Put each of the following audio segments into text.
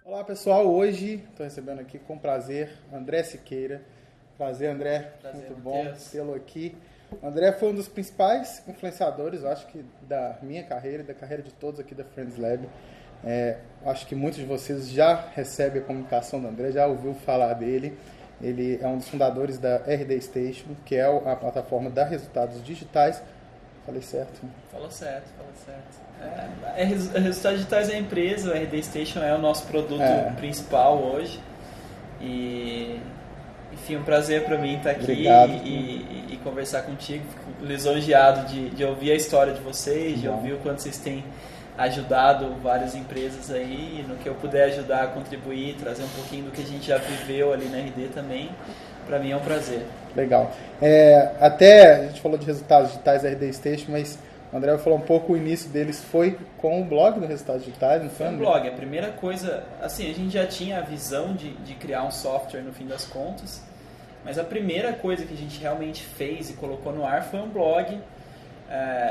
Olá pessoal, hoje estou recebendo aqui com prazer André Siqueira. Prazer, André, muito bom tê-lo aqui. O André foi um dos principais influenciadores, eu acho que da minha carreira e da carreira de todos aqui da Friends Lab. Acho que muitos de vocês já recebem a comunicação do André, já ouviu falar dele. Ele é um dos fundadores da RD Station, que é a plataforma de resultados digitais. Falei certo? Falou certo. Resultados Digitais é a empresa, o RD Station é o nosso produto principal hoje. E, enfim, um prazer para mim estar aqui e conversar contigo. Fico lisonjeado de ouvir a história de vocês, de ouvir o quanto vocês têm ajudado várias empresas aí, no que eu puder ajudar, contribuir, trazer um pouquinho do que a gente já viveu ali na RD também, para mim é um prazer. Legal. Até a gente falou de resultados digitais da RD Station, mas o André vai falar um pouco, o início deles foi com o blog do Resultados Digitais, não foi? Foi um blog. A primeira coisa, assim, a gente já tinha a visão de criar um software no fim das contas, mas a primeira coisa que a gente realmente fez e colocou no ar foi um blog.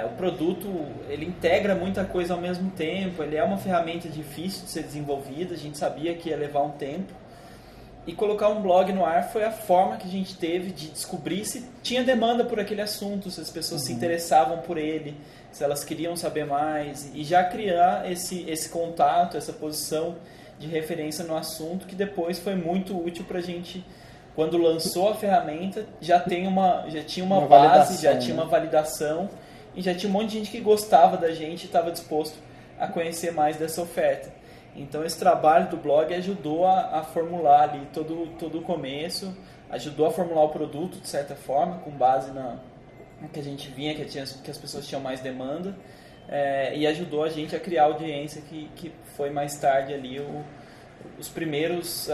O produto, ele integra muita coisa ao mesmo tempo, ele é uma ferramenta difícil de ser desenvolvida, a gente sabia que ia levar um tempo. E colocar um blog no ar foi a forma que a gente teve de descobrir se tinha demanda por aquele assunto, se as pessoas se interessavam por ele, se elas queriam saber mais, e já criar esse contato, essa posição de referência no assunto, que depois foi muito útil para a gente, quando lançou a ferramenta, já tinha uma base, já tinha uma validação, e já tinha um monte de gente que gostava da gente e estava disposto a conhecer mais dessa oferta. Então esse trabalho do blog ajudou a formular ali todo o começo, ajudou a formular o produto de certa forma, com base no que a gente vinha, que as pessoas tinham mais demanda, e ajudou a gente a criar a audiência que foi mais tarde ali as primeiras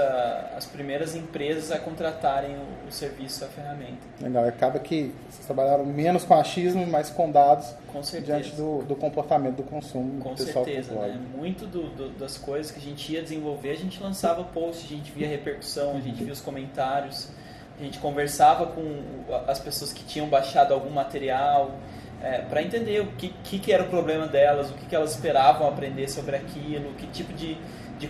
empresas a contratarem o serviço, a ferramenta. Legal, acaba que vocês trabalharam menos com achismo, mas com dados diante do comportamento do consumo. Com certeza, né? Muito das coisas que a gente ia desenvolver, a gente lançava posts, a gente via repercussão, a gente via os comentários, a gente conversava com as pessoas que tinham baixado algum material, para entender o que era o problema delas, o que elas esperavam aprender sobre aquilo, que tipo de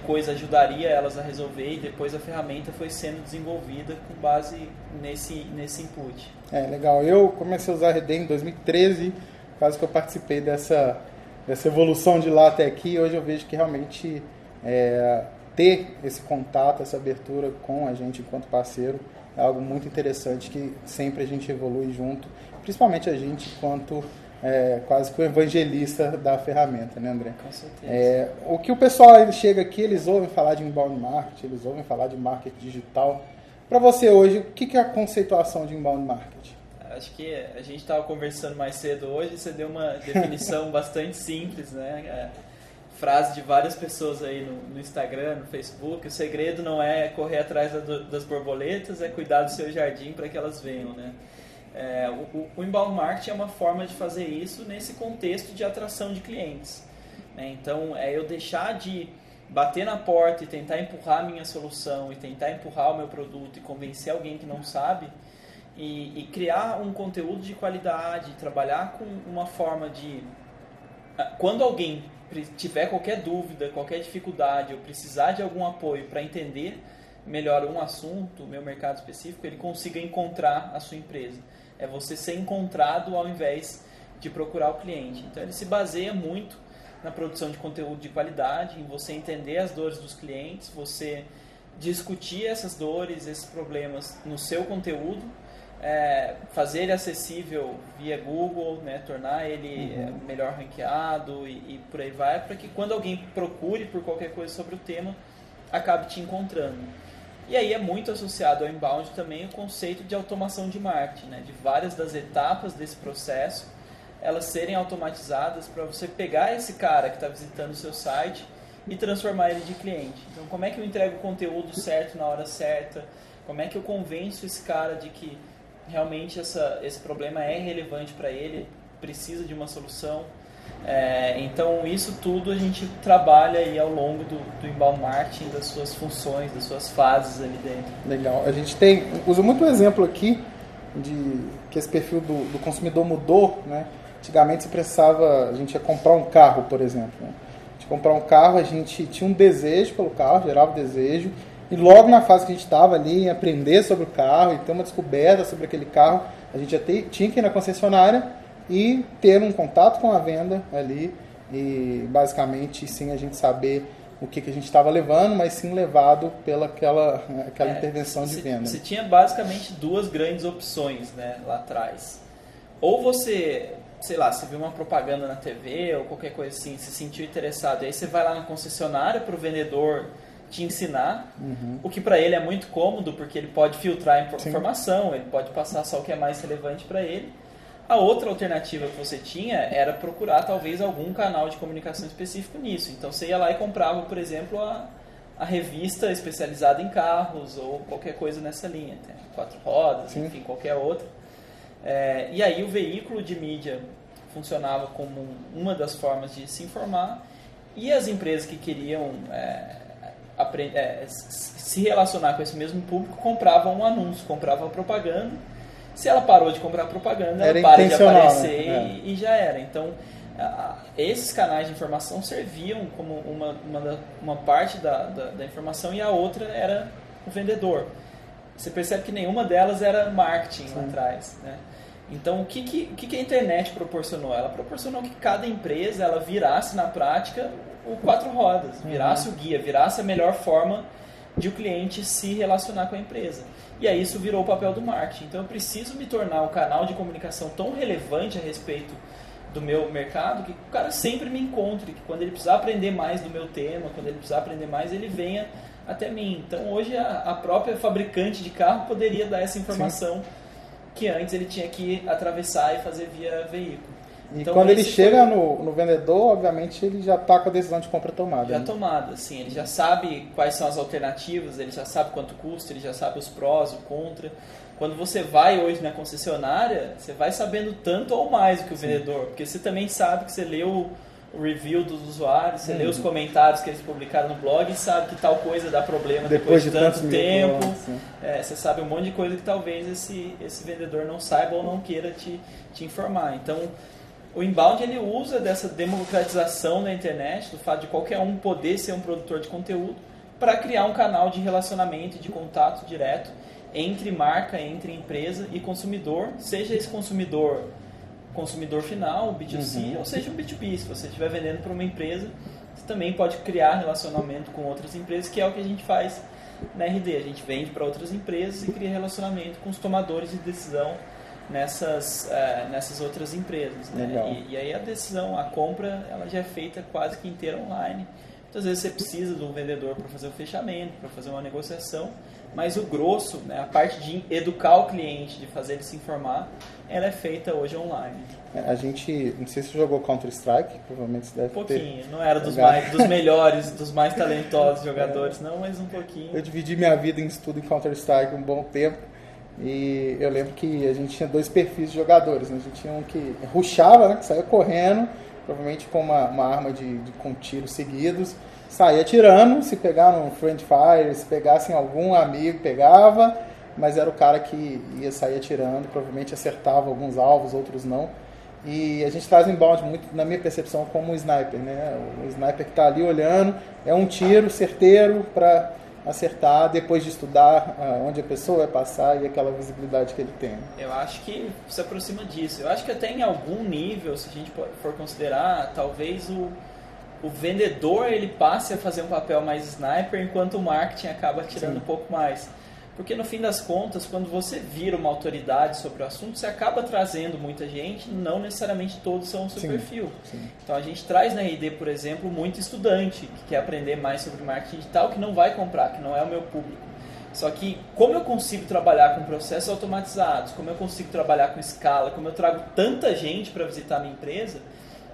coisa ajudaria elas a resolver, e depois a ferramenta foi sendo desenvolvida com base nesse input. Legal. Eu comecei a usar a RD em 2013, quase que eu participei dessa evolução de lá até aqui. Hoje eu vejo que realmente ter esse contato, essa abertura com a gente enquanto parceiro é algo muito interessante, que sempre a gente evolui junto, principalmente a gente enquanto quase que o evangelista da ferramenta, né, André? Com certeza. O que o pessoal chega aqui, eles ouvem falar de inbound marketing, eles ouvem falar de marketing digital. Para você hoje, o que é a conceituação de inbound marketing? Acho que a gente estava conversando mais cedo hoje, você deu uma definição bastante simples, né? Frase de várias pessoas aí no Instagram, no Facebook: o segredo não é correr atrás das borboletas, é cuidar do seu jardim para que elas venham, né? O inbound marketing é uma forma de fazer isso nesse contexto de atração de clientes, né? Então, eu deixar de bater na porta e tentar empurrar a minha solução, e tentar empurrar o meu produto e convencer alguém que não sabe, e criar um conteúdo de qualidade, trabalhar com uma forma de... Quando alguém tiver qualquer dúvida, qualquer dificuldade, ou precisar de algum apoio para entender melhor um assunto, o meu mercado específico, ele consiga encontrar a sua empresa. É você ser encontrado ao invés de procurar o cliente. Então ele se baseia muito na produção de conteúdo de qualidade, em você entender as dores dos clientes, você discutir essas dores, esses problemas no seu conteúdo, fazer ele acessível via Google, né, tornar ele melhor ranqueado e por aí vai, para que quando alguém procure por qualquer coisa sobre o tema, acabe te encontrando. E aí é muito associado ao inbound também o conceito de automação de marketing, né? De várias das etapas desse processo, elas serem automatizadas para você pegar esse cara que está visitando o seu site e transformar ele de cliente. Então, como é que eu entrego o conteúdo certo na hora certa? Como é que eu convenço esse cara de que realmente esse problema é relevante para ele, precisa de uma solução? Então isso tudo a gente trabalha aí ao longo do inbound marketing, das suas funções, das suas fases ali dentro. Legal. A gente usa muito um exemplo aqui que esse perfil do consumidor mudou, né? Antigamente a gente ia comprar um carro, por exemplo, né? A gente comprar um carro, a gente tinha um desejo pelo carro, gerava desejo, e logo na fase que a gente estava ali em aprender sobre o carro e ter uma descoberta sobre aquele carro, a gente já tinha que ir na concessionária e ter um contato com a venda ali, e basicamente sim a gente saber o que a gente estava levando, mas sim levado pela aquela intervenção de venda. Você tinha basicamente duas grandes opções, né, lá atrás. Ou você, sei lá, você viu uma propaganda na TV ou qualquer coisa assim, se sentiu interessado, e aí você vai lá na concessionária para o vendedor te ensinar, o que para ele é muito cômodo, porque ele pode filtrar informação, ele pode passar só o que é mais relevante para ele. A outra alternativa que você tinha era procurar talvez algum canal de comunicação específico nisso. Então você ia lá e comprava, por exemplo, a revista especializada em carros ou qualquer coisa nessa linha, né? 4 rodas, enfim, qualquer outra. E aí o veículo de mídia funcionava como uma das formas de se informar, e as empresas que queriam se relacionar com esse mesmo público compravam um anúncio, compravam uma propaganda. Se ela parou de comprar propaganda, ela para de aparecer, né? E já era. Então, esses canais de informação serviam como uma parte da informação, e a outra era o vendedor. Você percebe que nenhuma delas era marketing lá atrás, né? Então, o que a internet proporcionou? Ela proporcionou que cada empresa ela virasse na prática o 4 rodas, virasse o guia, virasse a melhor forma de o cliente se relacionar com a empresa. E aí isso virou o papel do marketing. Então eu preciso me tornar um canal de comunicação tão relevante a respeito do meu mercado que o cara sempre me encontre, que quando ele precisar aprender mais do meu tema, quando ele precisar aprender mais, ele venha até mim. Então hoje a própria fabricante de carro poderia dar essa informação que antes ele tinha que atravessar e fazer via veículo. E então, quando ele chega no vendedor, obviamente ele já está com a decisão de compra tomada. Já tomada, sim. Ele já sabe quais são as alternativas, ele já sabe quanto custa, ele já sabe os prós, o contra. Quando você vai hoje na concessionária, você vai sabendo tanto ou mais do que o vendedor, porque você também sabe que você leu o review dos usuários, você lê os comentários que eles publicaram no blog e sabe que tal coisa dá problema depois de tanto tempo. Você sabe um monte de coisa que talvez esse vendedor não saiba ou não queira te informar. Então, o inbound ele usa dessa democratização da internet, do fato de qualquer um poder ser um produtor de conteúdo, para criar um canal de relacionamento e de contato direto entre marca, entre empresa e consumidor, seja esse consumidor final, B2C, ou seja um B2B. Se você estiver vendendo para uma empresa, você também pode criar relacionamento com outras empresas, que é o que a gente faz na RD. A gente vende para outras empresas e cria relacionamento com os tomadores de decisão nessas outras empresas, né? E aí a decisão, a compra, ela já é feita quase que inteira online. Muitas vezes você precisa de um vendedor para fazer o fechamento, para fazer uma negociação, mas o grosso, né, a parte de educar o cliente, de fazer ele se informar, ela é feita hoje online. A gente, não sei se você jogou Counter-Strike, provavelmente você deve ter. Um pouquinho, não era dos melhores, dos mais talentosos jogadores, não, mas um pouquinho. Eu dividi minha vida em estudo em Counter-Strike um bom tempo. E eu lembro que a gente tinha 2 perfis de jogadores, né? A gente tinha um que rushava, né? Que saía correndo, provavelmente com uma arma com tiros seguidos, saía atirando, se pegar um friend fire, se pegassem algum amigo, pegava, mas era o cara que ia sair atirando, provavelmente acertava alguns alvos, outros não. E a gente traz o inbound muito, na minha percepção, como um sniper, né? O sniper que está ali olhando, é um tiro certeiro para acertar depois de estudar onde a pessoa vai passar e aquela visibilidade que ele tem. Eu acho que se aproxima disso. Eu acho que até em algum nível, se a gente for considerar, talvez o vendedor ele passe a fazer um papel mais sniper, enquanto o marketing acaba tirando um pouco mais. Porque no fim das contas, quando você vira uma autoridade sobre o assunto, você acaba trazendo muita gente, não necessariamente todos são o seu perfil. Então a gente traz na RD, por exemplo, muito estudante que quer aprender mais sobre marketing digital, que não vai comprar, que não é o meu público. Só que como eu consigo trabalhar com processos automatizados, como eu consigo trabalhar com escala, como eu trago tanta gente para visitar a minha empresa,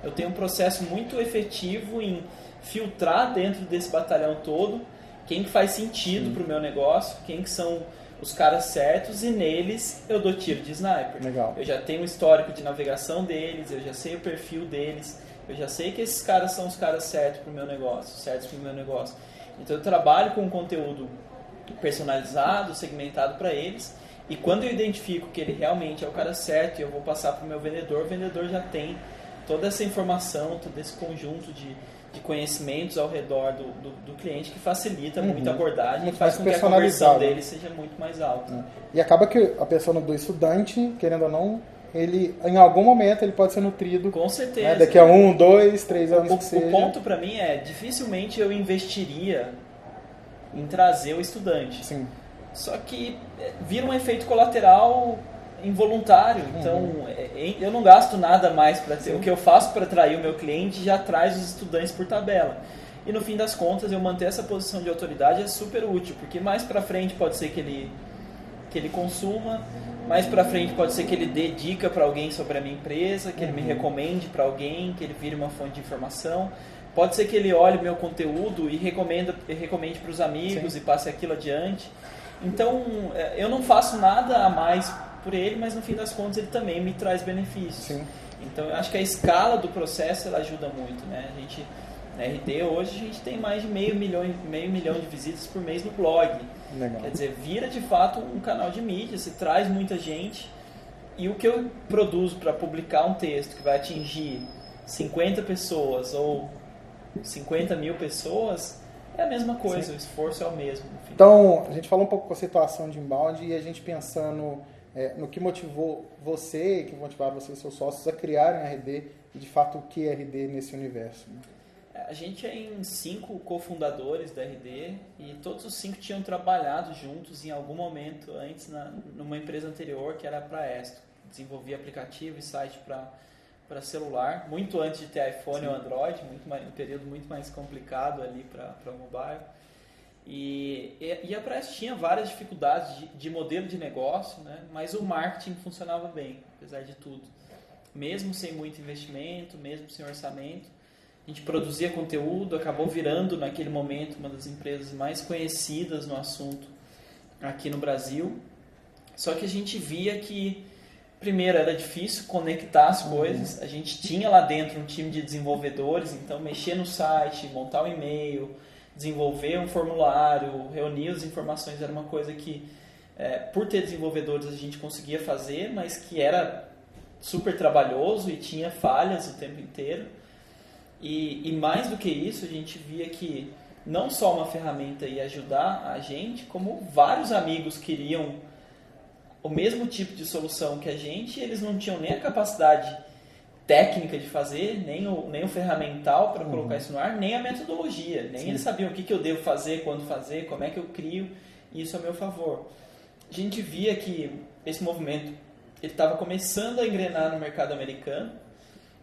eu tenho um processo muito efetivo em filtrar dentro desse batalhão todo quem que faz sentido para o meu negócio, quem que são os caras certos, e neles eu dou tiro de sniper. Legal. Eu já tenho o histórico de navegação deles, eu já sei o perfil deles, eu já sei que esses caras são os caras certos para o meu negócio, Então eu trabalho com um conteúdo personalizado, segmentado para eles, E quando eu identifico que ele realmente é o cara certo e eu vou passar para o meu vendedor, o vendedor já tem toda essa informação, todo esse conjunto de conhecimentos ao redor do cliente que facilita muito a abordagem e faz com que a conversão dele seja muito mais alta. E acaba que a pessoa do estudante, querendo ou não, ele, em algum momento, ele pode ser nutrido. Com certeza. Né? Daqui a 1, 2, 3 anos que seja. O ponto para mim é, dificilmente eu investiria em trazer o estudante. Sim. Só que vira um efeito colateral involuntário. Então, eu não gasto nada mais para ter. O que eu faço para atrair o meu cliente já traz os estudantes por tabela. E no fim das contas, eu manter essa posição de autoridade é super útil, porque mais para frente pode ser que ele consuma, mais para frente pode ser que ele dê dica para alguém sobre a minha empresa, que ele me recomende para alguém, que ele vire uma fonte de informação. Pode ser que ele olhe meu conteúdo e recomende para os amigos e passe aquilo adiante. Então, eu não faço nada a mais por ele, mas no fim das contas ele também me traz benefícios. Sim. Então, eu acho que a escala do processo ela ajuda muito, né? A gente, na RD hoje, a gente tem mais de meio milhão de visitas por mês no blog. Legal. Quer dizer, vira de fato um canal de mídia, se traz muita gente. E o que eu produzo para publicar um texto que vai atingir 50 pessoas ou 50 mil pessoas, é a mesma coisa, Sim. O esforço é o mesmo. Enfim. Então, a gente falou um pouco com a situação de inbound e a gente pensando no que motivou você, que motivar você e seus sócios a criarem a RD e, de fato, o que é RD nesse universo. Né? A gente é em 5 cofundadores da RD e todos os 5 tinham trabalhado juntos em algum momento antes numa empresa anterior, que era a Praesto. Desenvolvia aplicativo e site para celular, muito antes de ter iPhone Sim. ou Android, um período muito mais complicado ali para mobile. E a Praesto tinha várias dificuldades de modelo de negócio, né? Mas o marketing funcionava bem, apesar de tudo. Mesmo sem muito investimento, mesmo sem orçamento, a gente produzia conteúdo, acabou virando naquele momento uma das empresas mais conhecidas no assunto aqui no Brasil. Só que a gente via que primeiro, era difícil conectar as coisas. A gente tinha lá dentro um time de desenvolvedores, então mexer no site, montar um e-mail, desenvolver um formulário, reunir as informações era uma coisa que, por ter desenvolvedores, a gente conseguia fazer, mas que era super trabalhoso e tinha falhas o tempo inteiro. E mais do que isso, a gente via que não só uma ferramenta ia ajudar a gente, como vários amigos queriam o mesmo tipo de solução que a gente, eles não tinham nem a capacidade técnica de fazer, nem o ferramental para colocar isso no ar, nem a metodologia, nem eles sabiam o que eu devo fazer, quando fazer, como é que eu crio isso a meu favor. A gente via que esse movimento estava começando a engrenar no mercado americano,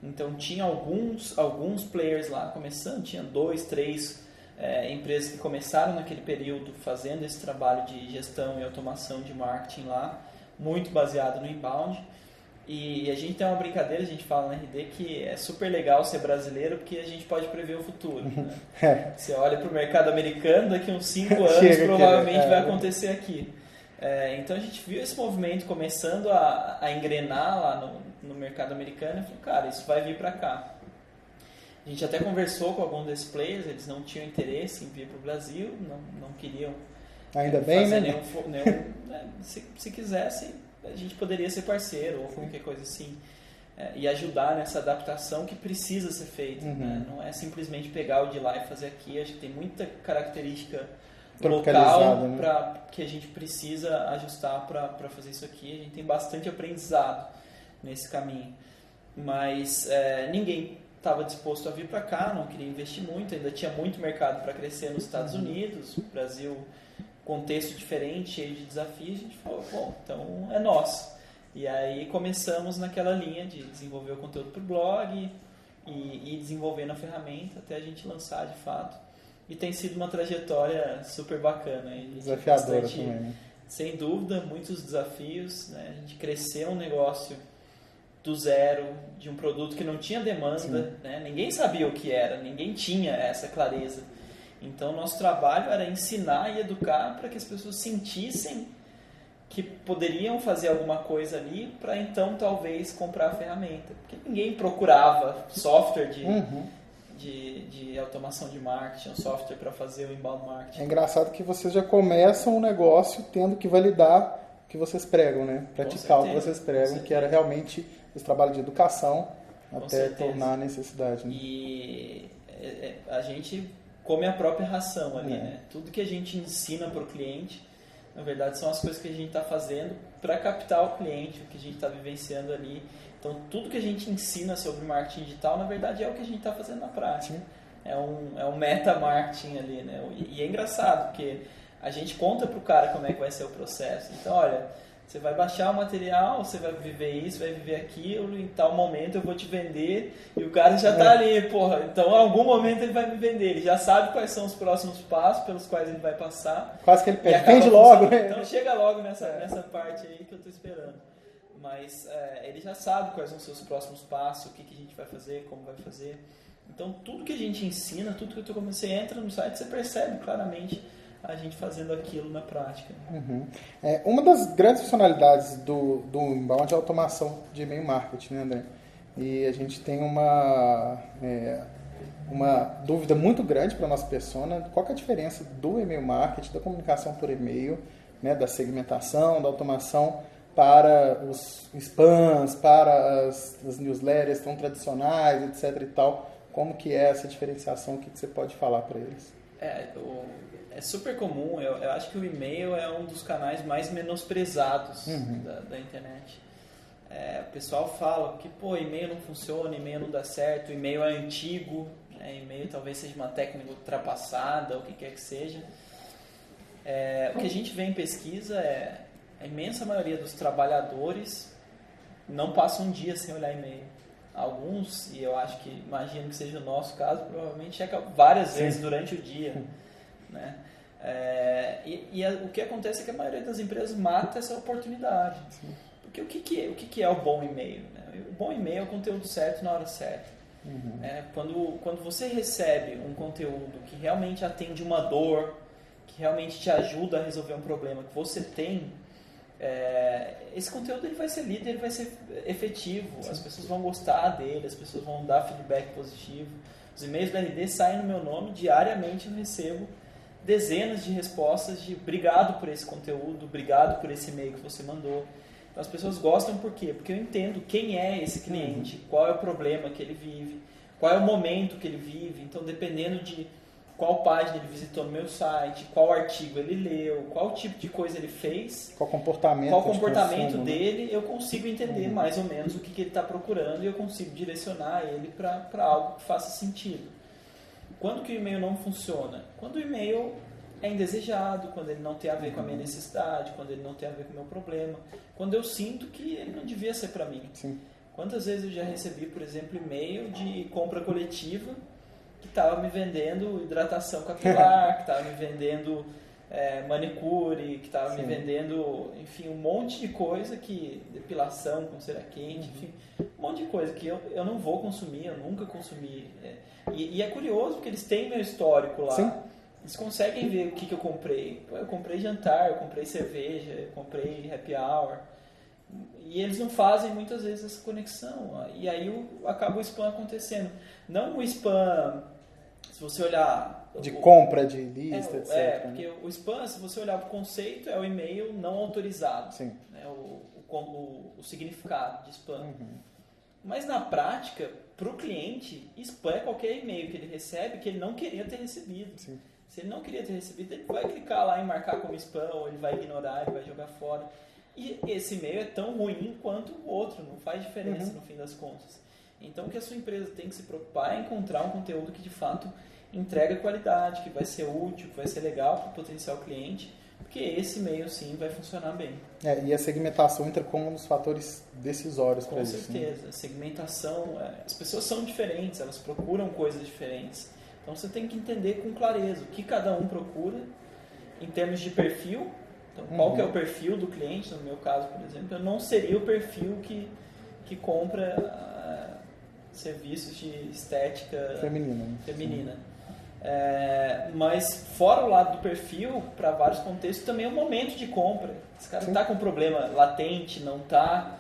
então tinha alguns players lá começando, tinha 2, 3 empresas que começaram naquele período fazendo esse trabalho de gestão e automação de marketing lá, muito baseado no inbound. E a gente tem uma brincadeira, a gente fala na RD que é super legal ser brasileiro porque a gente pode prever o futuro. Né? Você olha para o mercado americano, daqui a uns 5 anos provavelmente vai acontecer aqui. Então a gente viu esse movimento começando a engrenar lá no mercado americano e falou, cara, isso vai vir para cá. A gente até conversou com alguns desses players, eles não tinham interesse em vir para o Brasil, não queriam Ainda bem, fazer né? se quisessem, a gente poderia ser parceiro ou qualquer coisa assim. E ajudar nessa adaptação que precisa ser feita. Né? Não é simplesmente pegar o de lá e fazer aqui. Acho que tem muita característica local, né? Que a gente precisa ajustar para fazer isso aqui. A gente tem bastante aprendizado nesse caminho. Mas ninguém estava disposto a vir para cá, não queria investir muito, ainda tinha muito mercado para crescer nos Estados Unidos, o Brasil, contexto diferente, cheio de desafios, a gente falou, bom, então é nosso. E aí começamos naquela linha de desenvolver o conteúdo para o blog e desenvolvendo a ferramenta até a gente lançar de fato. E tem sido uma trajetória super bacana. Desafiadora também, né? Sem dúvida, muitos desafios, né? A gente cresceu um negócio do zero, de um produto que não tinha demanda, né? Ninguém sabia o que era, ninguém tinha essa clareza. Então, nosso trabalho era ensinar e educar para que as pessoas sentissem que poderiam fazer alguma coisa ali para então talvez comprar a ferramenta. Porque ninguém procurava software de automação de marketing, um software para fazer o inbound marketing. É engraçado que vocês já começam o negócio tendo que validar que vocês pregam, né? Praticar o que vocês pregam, que era realmente esse trabalho de educação até tornar a necessidade. Né? E a gente come a própria ração ali, né? Tudo que a gente ensina para o cliente, na verdade, são as coisas que a gente está fazendo para captar o cliente, o que a gente está vivenciando ali. Então, tudo que a gente ensina sobre marketing digital, na verdade, é o que a gente está fazendo na prática. É um meta-marketing ali, né? E é engraçado, porque a gente conta para o cara como é que vai ser o processo. Então, olha, você vai baixar o material, você vai viver isso, vai viver aquilo, em tal momento eu vou te vender, e o cara já está ali, porra. Então, em algum momento ele vai me vender, ele já sabe quais são os próximos passos pelos quais ele vai passar. Quase que ele pede logo, né? Então, chega logo nessa parte aí que eu estou esperando. Mas ele já sabe quais vão ser os próximos passos, o que a gente vai fazer, como vai fazer. Então, tudo que a gente ensina, tudo que você entra no site, você percebe claramente a gente fazendo aquilo na prática. Uhum. Uma das grandes funcionalidades do Inbound é a automação de e-mail marketing, né, André? E a gente tem uma dúvida muito grande para a nossa persona. Qual que é a diferença do e-mail marketing, da comunicação por e-mail, né, da segmentação, da automação para os spams, para as newsletters tão tradicionais, etc. e tal? Como que é essa diferenciação? O que você pode falar para eles? É super comum. Eu acho que o e-mail é um dos canais mais menosprezados da internet. O pessoal fala que e-mail não funciona, e-mail não dá certo, e-mail é antigo, e-mail talvez seja uma técnica ultrapassada, o que quer que seja. O que a gente vê em pesquisa a imensa maioria dos trabalhadores não passa um dia sem olhar e-mail. Alguns, e eu acho que, imagino que seja o nosso caso, provavelmente checa várias vezes durante o dia. Né? O que acontece é que a maioria das empresas mata essa oportunidade. Sim. Porque o que é o bom e-mail? Né? O bom e-mail é o conteúdo certo na hora certa. Quando você recebe um conteúdo que realmente atende uma dor, que realmente te ajuda a resolver um problema que você tem, esse conteúdo ele vai ser lido, ele vai ser efetivo. Sim. As pessoas vão gostar dele, as pessoas vão dar feedback positivo. Os e-mails da RD saem no meu nome, diariamente eu recebo dezenas de respostas de obrigado por esse conteúdo, obrigado por esse e-mail que você mandou. Então as pessoas gostam por quê? Porque eu entendo quem é esse cliente, qual é o problema que ele vive, qual é o momento que ele vive. Então, dependendo de qual página ele visitou no meu site, qual artigo ele leu, qual tipo de coisa ele fez, qual comportamento consumo, dele, eu consigo entender mais ou menos o que ele está procurando e eu consigo direcionar ele para algo que faça sentido. Quando que o e-mail não funciona? Quando o e-mail é indesejado, quando ele não tem a ver com a minha necessidade, quando ele não tem a ver com o meu problema, quando eu sinto que ele não devia ser para mim. Sim. Quantas vezes eu já recebi, por exemplo, e-mail de compra coletiva que estava me vendendo hidratação capilar, que estava me vendendo manicure, que estava me vendendo, enfim, um monte de coisa, depilação com cera quente, enfim, um monte de coisa que eu não vou consumir, eu nunca consumi. E é curioso porque eles têm meu histórico lá. Sim. Eles conseguem ver o que eu comprei. Eu comprei jantar, eu comprei cerveja, eu comprei happy hour. E eles não fazem muitas vezes essa conexão. E aí acaba o spam acontecendo. Não o spam, se você olhar... de compra de lista, etc. Porque o spam, se você olhar para o conceito, é o e-mail não autorizado. Sim. Né? O significado de spam. Mas na prática, para o cliente, spam é qualquer e-mail que ele recebe que ele não queria ter recebido. Sim. Se ele não queria ter recebido, ele vai clicar lá em marcar como spam, ou ele vai ignorar, ele vai jogar fora. E esse e-mail é tão ruim quanto o outro, não faz diferença no fim das contas. Então o que a sua empresa tem que se preocupar é encontrar um conteúdo que de fato entrega qualidade, que vai ser útil, que vai ser legal para o potencial cliente, porque esse e-mail sim vai funcionar bem. E a segmentação entra como um dos fatores decisórios para isso. Com certeza, segmentação, as pessoas são diferentes, elas procuram coisas diferentes. Então você tem que entender com clareza o que cada um procura em termos de perfil. Então, qual que é o perfil do cliente? No meu caso, por exemplo, eu não seria o perfil que compra serviços de estética feminina. Mas fora o lado do perfil, para vários contextos, também é um momento de compra. Esse cara está com um problema latente, não está,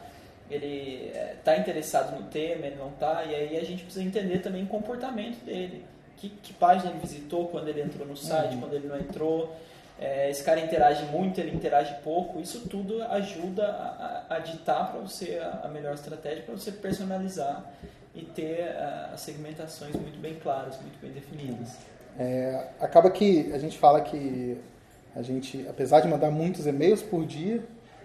ele está interessado no tema, ele não está, e aí a gente precisa entender também o comportamento dele. Que página ele visitou quando ele entrou no site, quando ele não entrou. esse cara interage muito, ele interage pouco, isso tudo ajuda a ditar para você a melhor estratégia, para você personalizar e ter as segmentações muito bem claras, muito bem definidas. Acaba que a gente fala que a gente, apesar de mandar muitos e-mails por dia,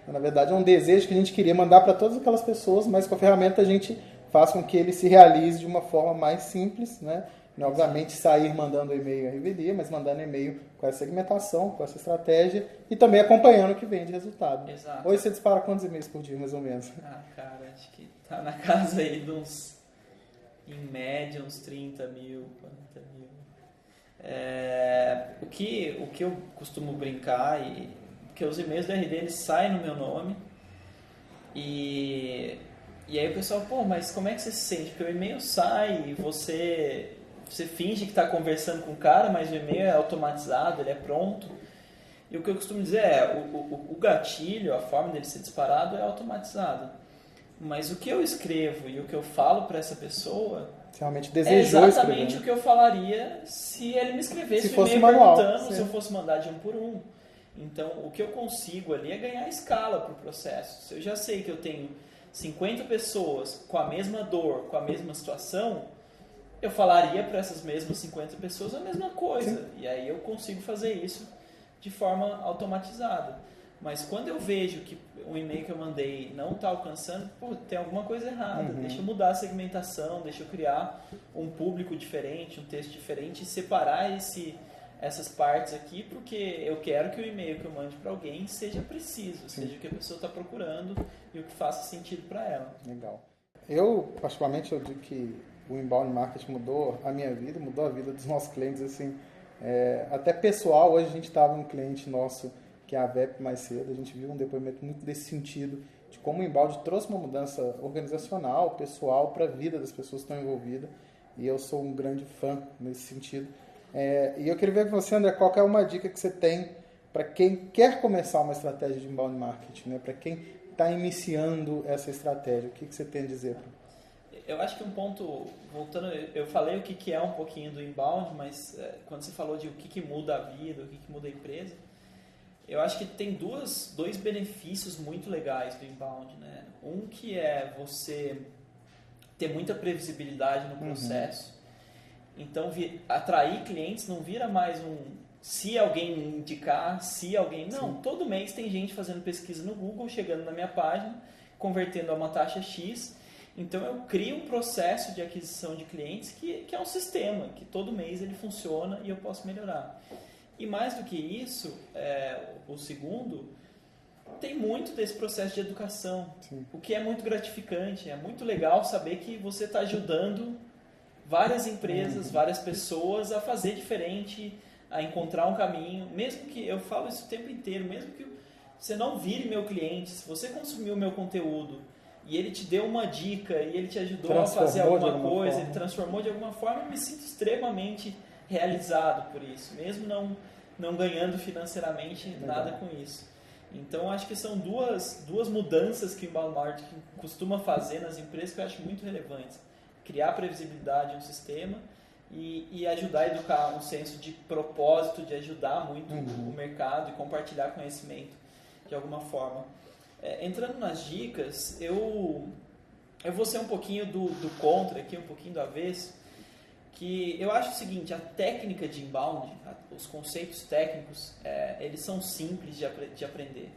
na verdade é um desejo que a gente queria mandar para todas aquelas pessoas, mas com a ferramenta a gente faz com que ele se realize de uma forma mais simples, né? Não, obviamente, sair mandando e-mail RVD, mas mandando e-mail com essa segmentação, com essa estratégia e também acompanhando o que vem de resultado. Exato. Hoje você dispara quantos e-mails por dia, mais ou menos? Cara, acho que tá na casa aí de uns, em média, uns 30 mil, 40 mil. O que eu costumo brincar, porque os e-mails do RD eles saem no meu nome e aí o pessoal, mas como é que você se sente? Porque o e-mail sai e você finge que está conversando com o cara, mas o e-mail é automatizado, ele é pronto. E o que eu costumo dizer o gatilho, a forma dele ser disparado é automatizado. Mas o que eu escrevo e o que eu falo para essa pessoa realmente desejou exatamente escrever, o que eu falaria se ele me escrevesse se o fosse e-mail manual, perguntando, se eu fosse mandar de um por um. Então, o que eu consigo ali é ganhar escala para o processo. Se eu já sei que eu tenho 50 pessoas com a mesma dor, com a mesma situação, eu falaria para essas mesmas 50 pessoas a mesma coisa. Sim. E aí eu consigo fazer isso de forma automatizada. Mas quando eu vejo que o e-mail que eu mandei não está alcançando, tem alguma coisa errada. Deixa eu mudar a segmentação, deixa eu criar um público diferente, um texto diferente e separar essas partes aqui, porque eu quero que o e-mail que eu mande para alguém seja preciso, Sim. seja o que a pessoa está procurando e o que faça sentido para ela. Legal. Eu, particularmente, eu digo que o inbound marketing mudou a minha vida, mudou a vida dos nossos clientes, assim, até pessoal. Hoje a gente estava um cliente nosso, que é a VEP, mais cedo, a gente viu um depoimento muito desse sentido, de como o inbound trouxe uma mudança organizacional, pessoal, para a vida das pessoas que estão envolvidas, e eu sou um grande fã nesse sentido. E eu queria ver com você, André, qual é uma dica que você tem para quem quer começar uma estratégia de inbound marketing, né? Para quem está iniciando essa estratégia, o que você tem a dizer? Eu acho que um ponto, voltando, eu falei o que é um pouquinho do inbound, mas quando você falou de o que muda a vida, o que muda a empresa, eu acho que tem dois benefícios muito legais do inbound, né? Um que é você ter muita previsibilidade no processo. Então, atrair clientes não vira mais se alguém indicar, se alguém... Não, todo mês tem gente fazendo pesquisa no Google, chegando na minha página, convertendo a uma taxa X. Então, eu crio um processo de aquisição de clientes que é um sistema, que todo mês ele funciona e eu posso melhorar. E mais do que isso, o segundo, tem muito desse processo de educação, o que é muito gratificante. É muito legal saber que você está ajudando várias empresas, várias pessoas a fazer diferente, a encontrar um caminho, mesmo que, eu falo isso o tempo inteiro, mesmo que você não vire meu cliente, se você consumiu o meu conteúdo e ele te deu uma dica e ele te ajudou a fazer alguma coisa, ele transformou de alguma forma, eu me sinto extremamente realizado por isso, mesmo não ganhando financeiramente nada com isso. Então, acho que são duas mudanças que o inbound marketing costuma fazer nas empresas que eu acho muito relevantes. Criar previsibilidade em um sistema e ajudar a educar um senso de propósito, de ajudar muito o mercado e compartilhar conhecimento de alguma forma. Entrando nas dicas, eu vou ser um pouquinho do contra aqui, um pouquinho do avesso, que eu acho o seguinte, a técnica de inbound, os conceitos técnicos, eles são simples de aprender.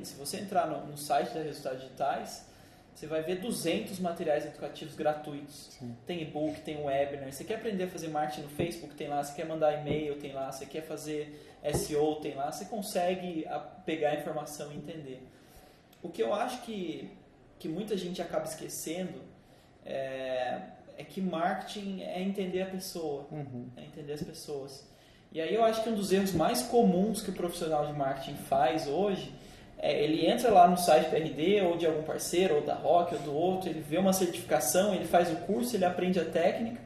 Se você entrar no site da Resultados Digitais, você vai ver 200 materiais educativos gratuitos. Sim. Tem e-book, tem webinar. Você quer aprender a fazer marketing no Facebook? Tem lá. Você quer mandar e-mail? Tem lá. Você quer fazer SEO? Tem lá. Você consegue pegar a informação e entender. O que eu acho que muita gente acaba esquecendo é que marketing é entender a pessoa. É entender as pessoas. E aí eu acho que um dos erros mais comuns que o profissional de marketing faz hoje ele entra lá no site do RD ou de algum parceiro, ou da Rock, ou do outro, ele vê uma certificação, ele faz o curso, ele aprende a técnica,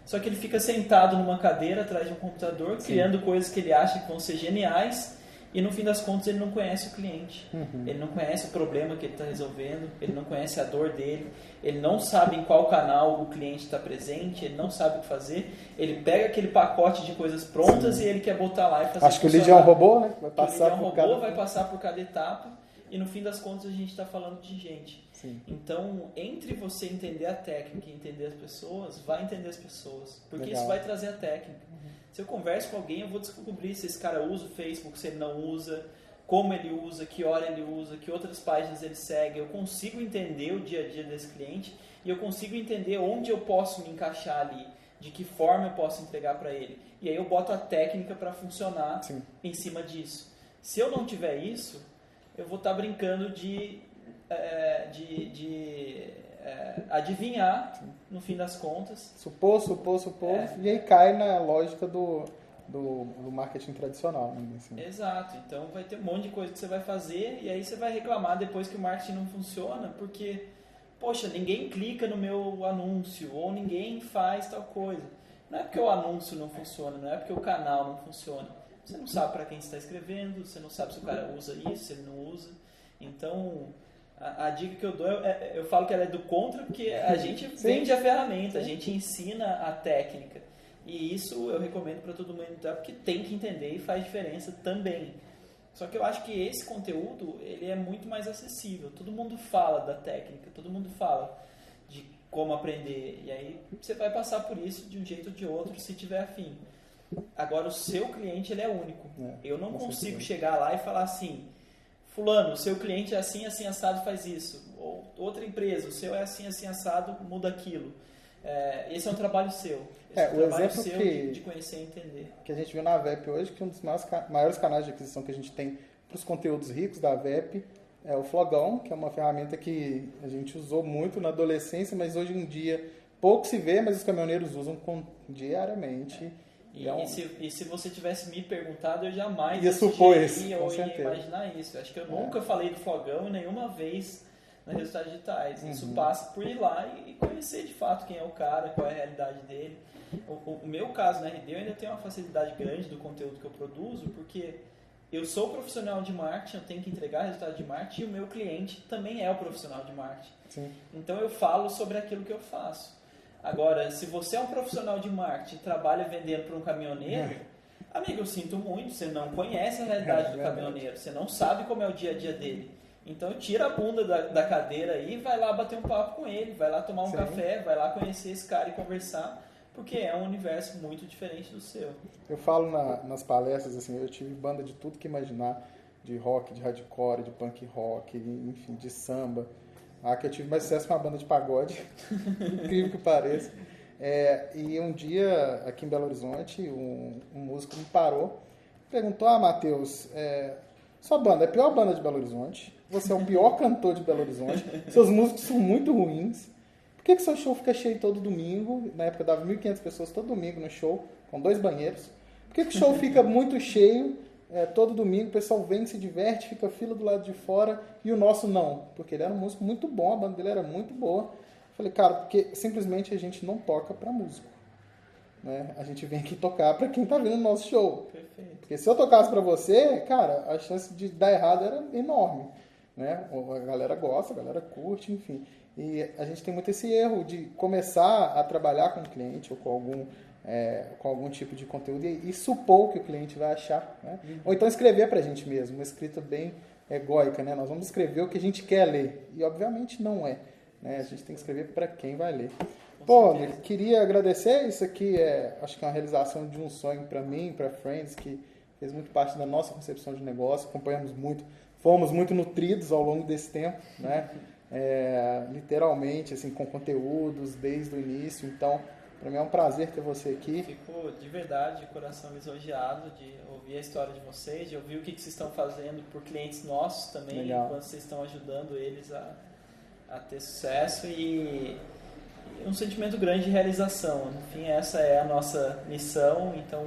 só que ele fica sentado numa cadeira atrás de um computador, criando coisas que ele acha que vão ser geniais, e no fim das contas ele não conhece o cliente, ele não conhece o problema que ele está resolvendo, ele não conhece a dor dele, ele não sabe em qual canal o cliente está presente, ele não sabe o que fazer, ele pega aquele pacote de coisas prontas e ele quer botar lá e fazer. Acho que o lead é um robô, né? Vai passar por cada etapa e no fim das contas a gente está falando de gente. Sim. Então, entre você entender a técnica e entender as pessoas, vai entender as pessoas, porque Legal. isso vai trazer a técnica. Se eu converso com alguém, eu vou descobrir se esse cara usa o Facebook, se ele não usa, como ele usa, que hora ele usa, que outras páginas ele segue. Eu consigo entender o dia a dia desse cliente e eu consigo entender onde eu posso me encaixar ali, de que forma eu posso entregar para ele. E aí eu boto a técnica para funcionar Sim. em cima disso. Se eu não tiver isso, eu vou estar brincando de adivinhar, sim, no fim das contas. Supor, e aí cai na lógica do marketing tradicional. Né? Assim. Exato, então vai ter um monte de coisa que você vai fazer e aí você vai reclamar depois que o marketing não funciona, porque, poxa, ninguém clica no meu anúncio, ou ninguém faz tal coisa. Não é porque o anúncio não funciona, não é porque o canal não funciona. Você não sabe para quem você está escrevendo, você não sabe se o cara usa isso, se ele não usa. Então, a dica que eu dou, eu falo que ela é do contra, porque a gente vende a ferramenta, a gente ensina a técnica. E isso eu recomendo para todo mundo, porque tem que entender e faz diferença também. Só que eu acho que esse conteúdo, ele é muito mais acessível. Todo mundo fala da técnica, todo mundo fala de como aprender. E aí você vai passar por isso de um jeito ou de outro, se tiver afim. Agora, o seu cliente, ele é único. Eu não consigo chegar lá e falar assim: fulano, o seu cliente é assim, assim, assado, faz isso. Ou outra empresa, o seu é assim, assim, assado, muda aquilo. Esse é um trabalho seu. Esse é um trabalho seu de conhecer e entender. Que a gente viu na VEP hoje, que um dos maiores canais de aquisição que a gente tem para os conteúdos ricos da VEP é o Flogão, que é uma ferramenta que a gente usou muito na adolescência, mas hoje em dia pouco se vê, mas os caminhoneiros usam diariamente. E se você tivesse me perguntado, eu jamais ia supor isso, ia imaginar isso. Acho que eu nunca falei do Flogão nenhuma vez na Resultados Digitais. Isso passa por ir lá e conhecer de fato quem é o cara, qual é a realidade dele. O meu caso na RD, eu ainda tenho uma facilidade grande do conteúdo que eu produzo, porque eu sou profissional de marketing, eu tenho que entregar resultado de marketing, e o meu cliente também é o profissional de marketing. Sim. Então eu falo sobre aquilo que eu faço. Agora, se você é um profissional de marketing e trabalha vendendo para um caminhoneiro, amigo, eu sinto muito, você não conhece a realidade do caminhoneiro, você não sabe como é o dia a dia dele. Então tira a bunda da cadeira aí e vai lá bater um papo com ele, vai lá tomar um café, vai lá conhecer esse cara e conversar, porque é um universo muito diferente do seu. Eu falo nas palestras, assim, eu tive banda de tudo que imaginar, de rock, de hardcore, de punk rock, enfim, de samba. Que eu tive mais sucesso com uma banda de pagode, incrível que pareça. E um dia, aqui em Belo Horizonte, um músico me parou, perguntou: Matheus, sua banda é a pior banda de Belo Horizonte, você é o pior cantor de Belo Horizonte, seus músicos são muito ruins, por que seu show fica cheio todo domingo? Na época dava 1.500 pessoas todo domingo no show, com 2 banheiros. Por que o show fica muito cheio todo domingo, o pessoal vem, se diverte, fica fila do lado de fora, e o nosso não? Porque ele era um músico muito bom, a banda dele era muito boa. Eu falei: cara, porque simplesmente a gente não toca para músico. Né? A gente vem aqui tocar para quem tá vendo o nosso show. Perfeito. Porque se eu tocasse para você, cara, a chance de dar errado era enorme. Né? A galera gosta, a galera curte, enfim. E a gente tem muito esse erro de começar a trabalhar com o cliente ou com algum tipo de conteúdo e supor que o cliente vai achar. Né? Ou então escrever pra gente mesmo, uma escrita bem egóica. Né? Nós vamos escrever o que a gente quer ler. E obviamente não é. Né? A gente tem que escrever para quem vai ler. Pô, queria agradecer. Isso aqui acho que é uma realização de um sonho para mim, para Friends, que fez muito parte da nossa concepção de negócio. Acompanhamos muito, fomos muito nutridos ao longo desse tempo, né? Literalmente, assim, com conteúdos desde o início. Então, para mim é um prazer ter você aqui. Fico de verdade, de coração lisonjeado de ouvir a história de vocês, de ouvir o que vocês estão fazendo por clientes nossos também, enquanto vocês estão ajudando eles a ter sucesso e um sentimento grande de realização. Enfim, essa é a nossa missão. Então,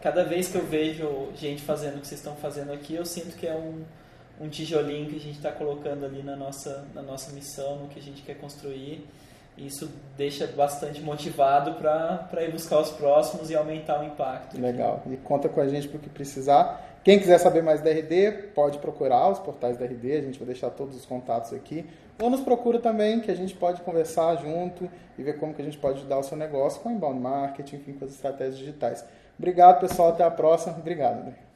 cada vez que eu vejo gente fazendo o que vocês estão fazendo aqui, eu sinto que é um tijolinho que a gente está colocando ali na nossa missão, no que a gente quer construir. E isso deixa bastante motivado para ir buscar os próximos e aumentar o impacto. Legal. E conta com a gente para o que precisar. Quem quiser saber mais da RD, pode procurar os portais da RD, a gente vai deixar todos os contatos aqui. Ou nos procura também, que a gente pode conversar junto e ver como que a gente pode ajudar o seu negócio com inbound marketing, enfim, com as estratégias digitais. Obrigado, pessoal. Até a próxima. Obrigado, André.